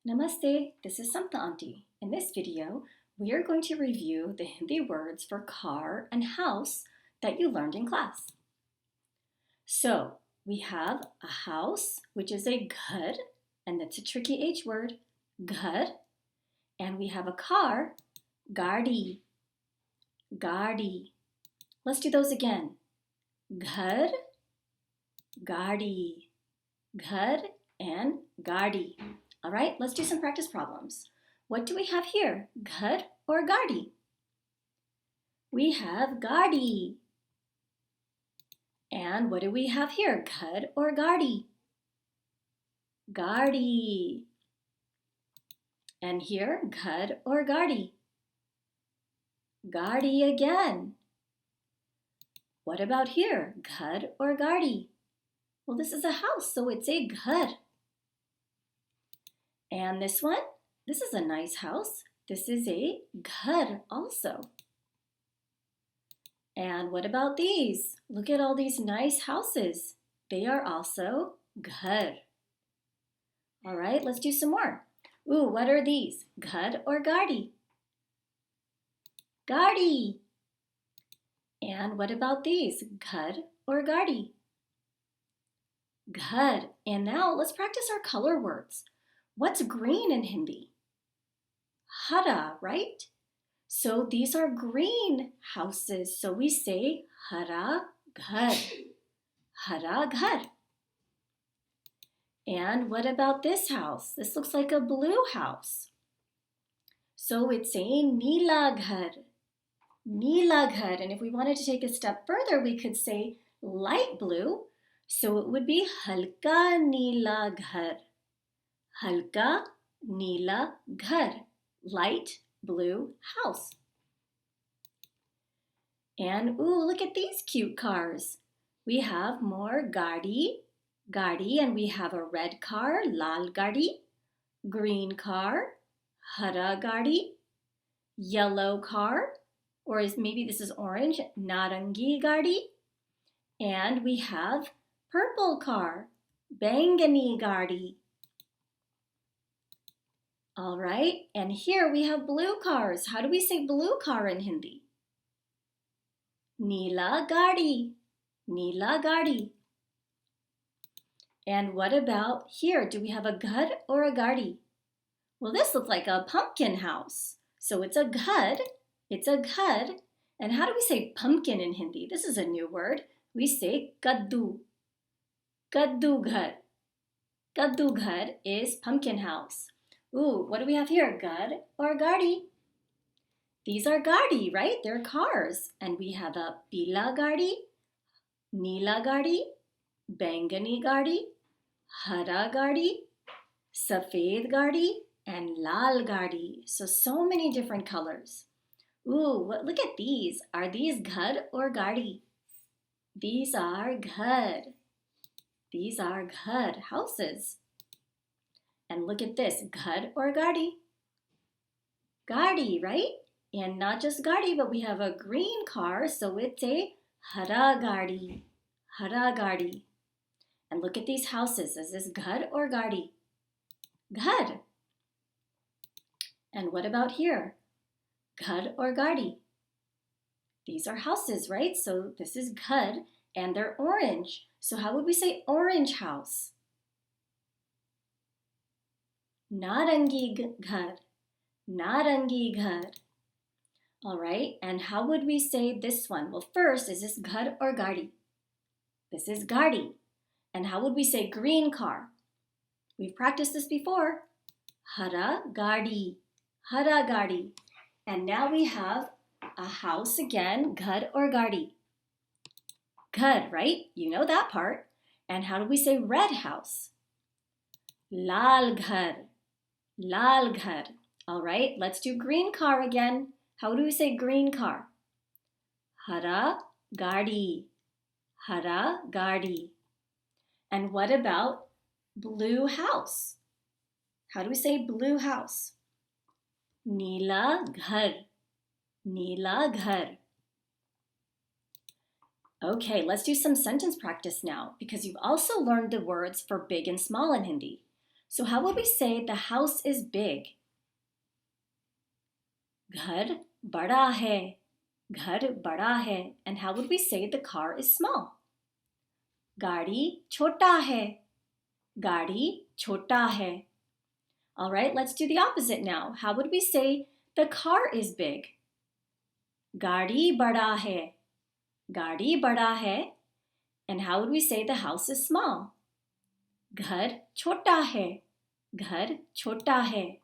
Namaste, this is Samta Auntie. In this video, we are going to review the Hindi words for car and house that you learned in class. So, we have a house, which is a ghar, and that's a tricky H word, ghar. And we have a car, gadi, gadi. Let's do those again. Ghar, gadi, ghar, and gadi. All right, let's do some practice problems. What do we have here, ghar or gadi? We have gadi. And what do we have here, ghar or gadi? Gadi. And here, ghar or gadi? Gadi again. What about here, ghar or gadi? Well, this is a house, so it's a ghar. And this one, this is a nice house. This is a ghar also. And what about these? Look at all these nice houses. They are also ghar. All right, let's do some more. Ooh, what are these? Ghar or gadi? Gadi. And what about these? Ghar or gadi? Ghar. And now let's practice our color words. What's green in Hindi? Hara, right? So these are green houses. So we say hara ghar. Hara ghar. And what about this house? This looks like a blue house. So it's a neela ghar. Neela ghar. And if we wanted to take a step further, we could say light blue. So it would be halka neela ghar. Halka neela ghar, light blue house. And ooh, look at these cute cars. We have more gadi, and we have a red car, lal gadi, green car, hara gadi, yellow car, or maybe this is orange, narangi gadi, and we have purple car, bangani gadi. All right, and here we have blue cars. How do we say blue car in Hindi? Neela gadi, neela gadi. And what about here? Do we have a ghar or a gadi? Well, this looks like a pumpkin house. So it's a ghar, And how do we say pumpkin in Hindi? This is a new word. We say kaddu, kaddu ghar. Kaddu ghar is pumpkin house. Ooh, what do we have here? Ghar or gadi? These are gadi, right? They're cars. And we have a pila gadi, neela gadi, bangani gadi, hara gadi, safed gadi, and lal gadi. So many different colors. Ooh, look at these. Are these ghar or gadi? These are ghar. These are ghar, houses. And look at this, ghar or gadi? Gadi, right? And not just gadi, but we have a green car, so it's a hara gadi, hara gadi. And look at these houses. Is this ghar or gadi? Ghar. And what about here? Ghar or gadi? These are houses, right? So this is ghar, and they're orange. So how would we say orange house? Narangi ghar, narangi ghar. All right, and how would we say this one? Well, first, is this ghar or gadi? This is gadi. And how would we say green car? We've practiced this before. Hara gadi, hara gadi. And now we have a house again, ghar or gadi? Ghar, right? You know that part. And how do we say red house? Lal ghar, lal ghar. All right, let's do green car again. How do we say green car? Hara gadi, hara gadi. And what about blue house? How do we say blue house? Neela ghar, neela ghar. Okay, let's do some sentence practice now because you've also learned the words for big and small in Hindi. So how would we say the house is big? Ghar bada hai. Ghar bada hai. And how would we say the car is small? Gadi chota hai. Gadi chota hai. All right, let's do the opposite now. How would we say the car is big? Gadi bada hai. Gadi bada hai. And how would we say the house is small? Ghar chota hai. Ghar chota hai.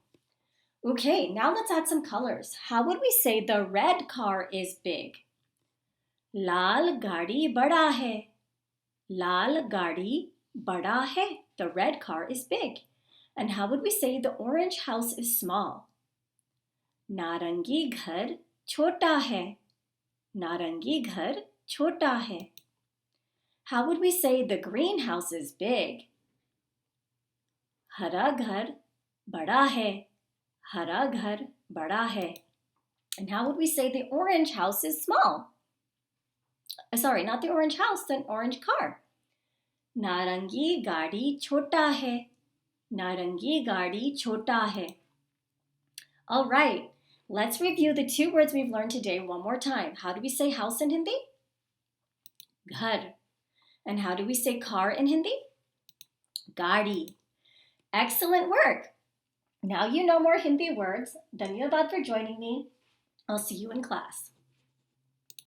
Okay, now let's add some colors. How would we say the red car is big? Lal gadi bada hai. Lal gadi bada hai. The red car is big. And how would we say the orange house is small? Narangi ghar chota hai. Narangi ghar chota hai. How would we say the green house is big? Hara ghar bada hai. Hara ghar bada hai. And how would we say the orange house is small? Sorry, not the orange house, the orange car. Narangi gadi chota hai. Narangi gadi chota hai. All right, let's review the 2 words we've learned today one more time. How do we say house in Hindi? Ghar. And how do we say car in Hindi? Gadi. Excellent work. Now you know more Hindi words. Dhanyavad for joining me. I'll see you in class.